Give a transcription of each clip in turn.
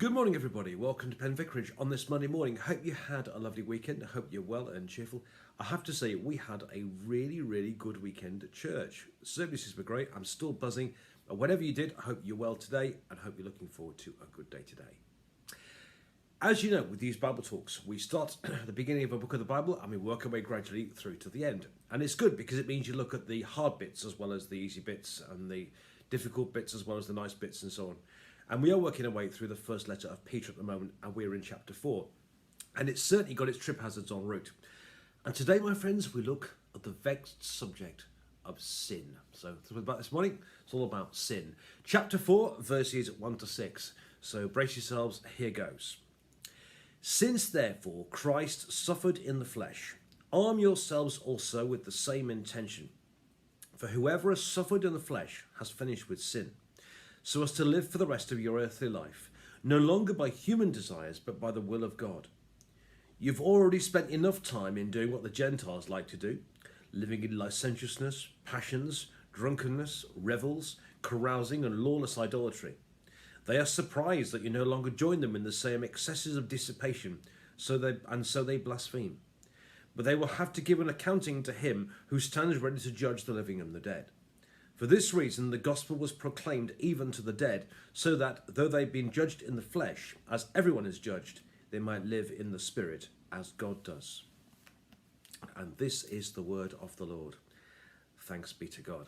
Good morning, everybody. Welcome to Penn Vicarage on this Monday morning. Hope you had a lovely weekend. I hope you're well and cheerful. I have to say, we had a really good weekend at church. Services were great. I'm still buzzing. Whatever you did, I hope you're well today and hope you're looking forward to a good day today. As you know, with these Bible talks, we start at the beginning of a book of the Bible and we work our way gradually through to the end. And it's good because it means you look at the hard bits as well as the easy bits and the difficult bits as well as the nice bits and so on. And we are working our way through the first letter of Peter at the moment, and we're in chapter 4. And it's certainly got its trip hazards en route. And today, my friends, we look at the vexed subject of sin. So about this morning, it's all about sin. Chapter 4, verses 1 to 6. So brace yourselves, here goes. Since therefore Christ suffered in the flesh, arm yourselves also with the same intention. For whoever has suffered in the flesh has finished with sin, so as to live for the rest of your earthly life, no longer by human desires, but by the will of God. You've already spent enough time in doing what the Gentiles like to do, living in licentiousness, passions, drunkenness, revels, carousing, and lawless idolatry. They are surprised that you no longer join them in the same excesses of dissipation, so they blaspheme. But they will have to give an accounting to him who stands ready to judge the living and the dead. For this reason the gospel was proclaimed even to the dead, so that, though they've been judged in the flesh, as everyone is judged, they might live in the spirit, as God does. And this is the word of the Lord. Thanks be to God.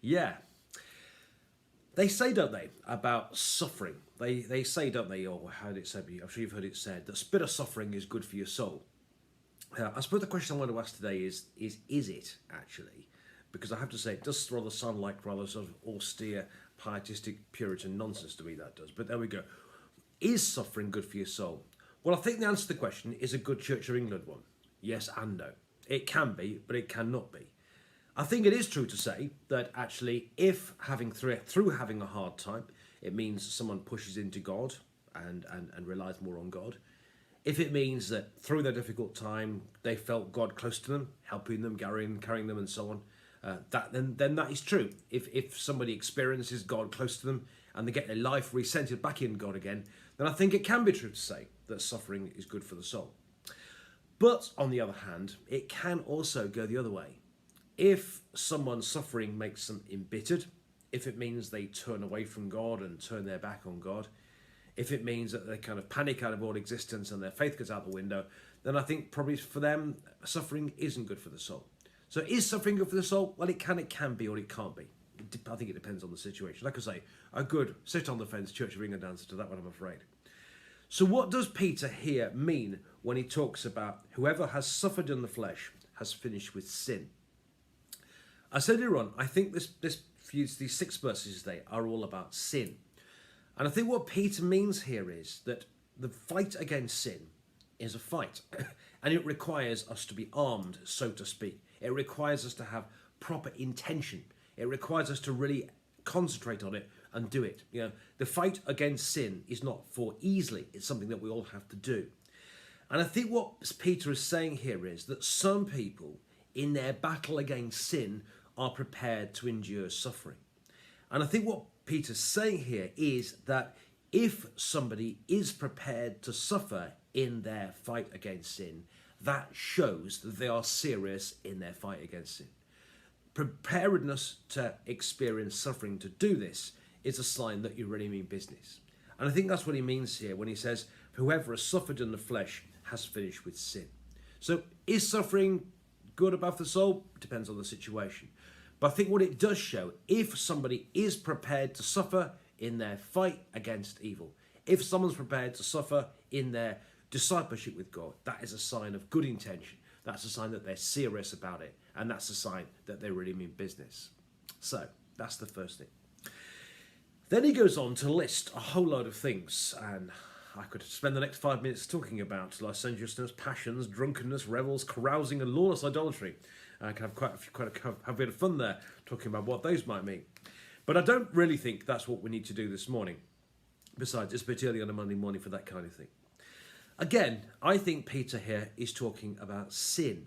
Yeah. They say, don't they, about suffering. They say, don't they, or how did it say, I'm sure you've heard it said, that a bit of suffering is good for your soul. I suppose the question I want to ask today is it actually? Because I have to say, it does rather sound like rather sort of austere, pietistic, Puritan nonsense to me, that does. But there we go. Is suffering good for your soul? Well, I think the answer to the question is a good Church of England one. Yes and no. It can be, but it cannot be. I think it is true to say that actually, if through having a hard time, it means someone pushes into God and relies more on God. If it means that through their difficult time, they felt God close to them, helping them, carrying them and so on, then that is true. If somebody experiences God close to them and they get their life recentered back in God again, then I think it can be true to say that suffering is good for the soul. But on the other hand, it can also go the other way. If someone's suffering makes them embittered, if it means they turn away from God and turn their back on God, if it means that they kind of panic out of all existence and their faith goes out the window, then I think probably for them, suffering isn't good for the soul. So is suffering good for the soul? Well, it can be or it can't be. I think it depends on the situation. Like I say, a good sit on the fence Church of England answer to that one, I'm afraid. So what does Peter here mean when he talks about whoever has suffered in the flesh has finished with sin? I said earlier on, I think these 6 verses today are all about sin. And I think what Peter means here is that the fight against sin is a fight. And it requires us to be armed, so to speak. It requires us to have proper intention. It requires us to really concentrate on it and do it. You know, the fight against sin is not for easily. It's something that we all have to do. And I think what Peter is saying here is that some people in their battle against sin are prepared to endure suffering. And I think what Peter's saying here is that if somebody is prepared to suffer in their fight against sin, that shows that they are serious in their fight against sin. Preparedness to experience suffering to do this is a sign that you really mean business. And I think that's what he means here when he says, whoever has suffered in the flesh has finished with sin. So is suffering good above the soul? Depends on the situation. But I think what it does show, if somebody is prepared to suffer in their fight against evil, if someone's prepared to suffer in their discipleship with God, that is a sign of good intention. That's a sign that they're serious about it. And that's a sign that they really mean business. So that's the first thing. Then he goes on to list a whole load of things. And I could spend the next 5 minutes talking about licentiousness, passions, drunkenness, revels, carousing, and lawless idolatry. I can have a bit of fun there talking about what those might mean. But I don't really think that's what we need to do this morning. Besides, it's a bit early on a Monday morning for that kind of thing. Again, I think Peter here is talking about sin.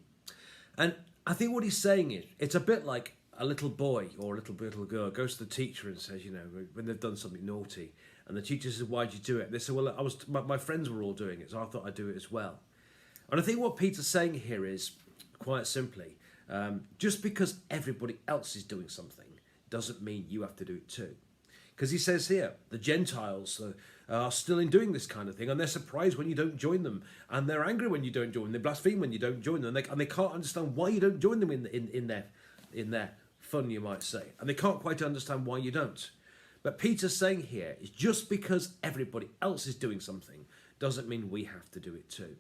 And I think what he's saying is, it's a bit like a little boy or a little girl goes to the teacher and says, you know, when they've done something naughty, And the teacher says, why did you do it? And they said, well, my friends were all doing it, so I thought I'd do it as well. And I think what Peter's saying here is, quite simply, just because everybody else is doing something doesn't mean you have to do it too. Because he says here, the Gentiles are still in doing this kind of thing, and they're surprised when you don't join them, and they're angry when you don't join them, they blaspheme when you don't join them, and they can't understand why you don't join them in their fun, you might say, and they can't quite understand why you don't. But Peter's saying here is just because everybody else is doing something doesn't mean we have to do it too.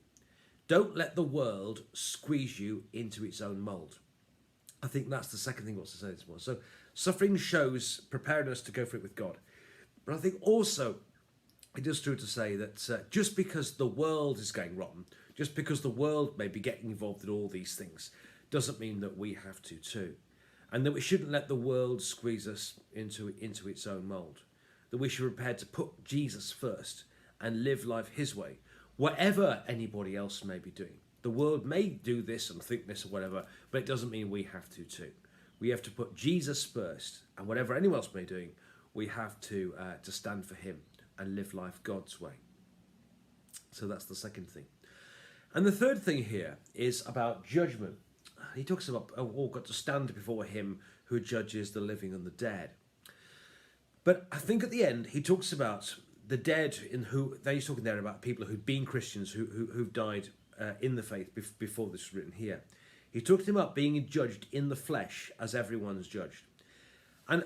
Don't let the world squeeze you into its own mould. I think that's the second thing he wants to say this morning. So suffering shows preparedness to go for it with God. But I think also it is true to say that just because the world is going rotten, just because the world may be getting involved in all these things, doesn't mean that we have to too. And that we shouldn't let the world squeeze us into its own mould. That we should be prepared to put Jesus first and live life his way, whatever anybody else may be doing. The world may do this and think this or whatever, but it doesn't mean we have to too. We have to put Jesus first, and whatever anyone else may be doing, we have to stand for him and live life God's way. So that's the second thing. And the third thing here is about judgment. He talks about all got to stand before him who judges the living and the dead. But I think at the end he talks about the dead he's talking there about people who'd been Christians who've died in the faith before this is written here. He talked about being judged in the flesh as everyone's judged. And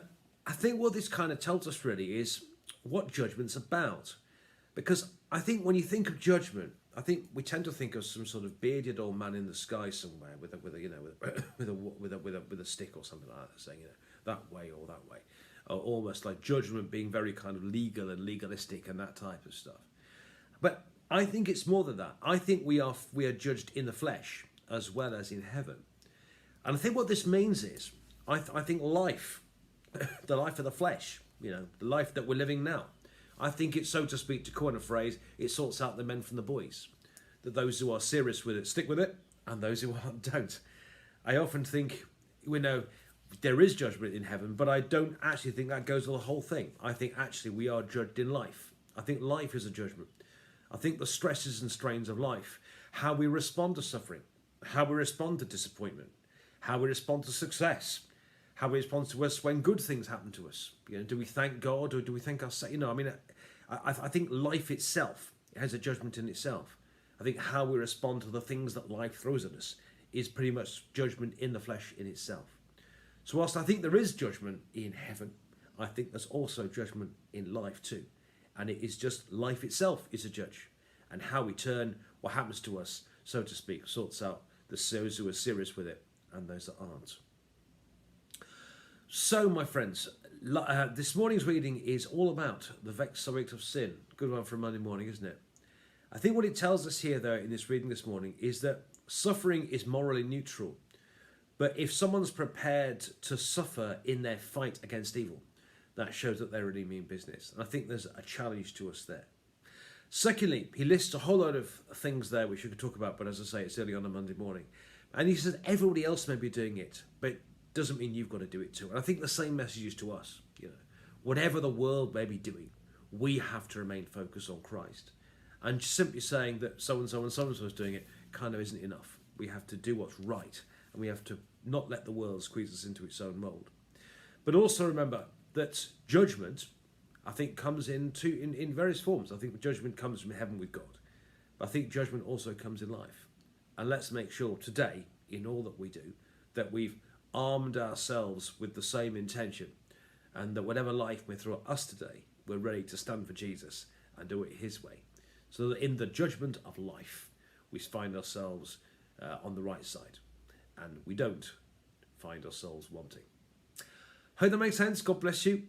I think what this kind of tells us really is what judgment's about. Because I think when you think of judgment, I think we tend to think of some sort of bearded old man in the sky somewhere with a stick or something like that, saying that way or that way, or almost like judgment being very kind of legal and legalistic and that type of stuff. But I think it's more than that. I think we are judged in the flesh as well as in heaven, and I think what this means is I think life, the life of the flesh, the life that we're living now. I think it's, so to speak, to coin a phrase, it sorts out the men from the boys. That those who are serious with it stick with it, and those who aren't don't. I often think, there is judgment in heaven, but I don't actually think that goes to the whole thing. I think actually we are judged in life. I think life is a judgment. I think the stresses and strains of life, how we respond to suffering, how we respond to disappointment, how we respond to success, how we respond to us when good things happen to us. Do we thank God or do we thank ourselves? I think life itself has a judgment in itself. I think how we respond to the things that life throws at us is pretty much judgment in the flesh in itself. So whilst I think there is judgment in heaven, I think there's also judgment in life too. And it is just life itself is a judge. And how we turn, what happens to us, so to speak, sorts out those who are serious with it and those that aren't. So, my friends, this morning's reading is all about the vexed subject of sin. Good one for a Monday morning, isn't it? I think what it tells us here, though, in this reading this morning, is that suffering is morally neutral. But if someone's prepared to suffer in their fight against evil, that shows that they really mean business. And I think there's a challenge to us there. Secondly, he lists a whole load of things there which we could talk about, but as I say, it's early on a Monday morning. And he says everybody else may be doing it, but doesn't mean you've got to do it too. And I think the same message is to us. Whatever the world may be doing, we have to remain focused on Christ. And simply saying that so-and-so and so-and-so is doing it kind of isn't enough. We have to do what's right, and we have to not let the world squeeze us into its own mould. But also remember that judgment, I think, comes in various forms. I think judgment comes from heaven with God. But I think judgment also comes in life. And let's make sure today, in all that we do, that we've armed ourselves with the same intention, and that whatever life may throw at us today, we're ready to stand for Jesus and do it his way, so that in the judgment of life we find ourselves on the right side and we don't find ourselves wanting. Hope that makes sense. God bless you.